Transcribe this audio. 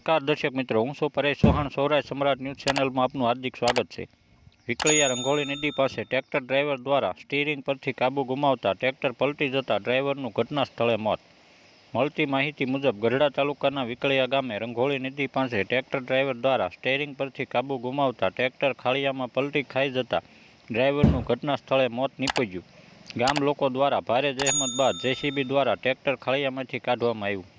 નમસ્કાર દર્શક મિત્રો, હું છું પરેશ ચૌહાણ. સૌરાષ્ટ્ર સમ્રાટ ન્યૂઝ ચેનલમાં આપનું હાર્દિક સ્વાગત છે. વિકળિયા રંઘોળી નદી પાસે ટ્રેક્ટર ડ્રાઈવર દ્વારા સ્ટીરિંગ પરથી કાબુ ગુમાવતા ટ્રેક્ટર પલટી જતા ડ્રાઈવરનું ઘટના સ્થળે મોત. મળતી માહિતી મુજબ ગઢડા તાલુકાના વિકળિયા ગામે રંઘોળી નદી પાસે ટ્રેક્ટર ડ્રાઈવર દ્વારા સ્ટીરિંગ પરથી કાબુ ગુમાવતા ટ્રેક્ટર ખાળિયામાં પલટી ખાઈ જતા ડ્રાઈવરનું ઘટના સ્થળે મોત નીપજ્યું. ગામ લોકો દ્વારા ભારે જહેમત બાદ જેસીબી દ્વારા ટ્રેક્ટર ખાળિયામાંથી કાઢવામાં આવ્યું.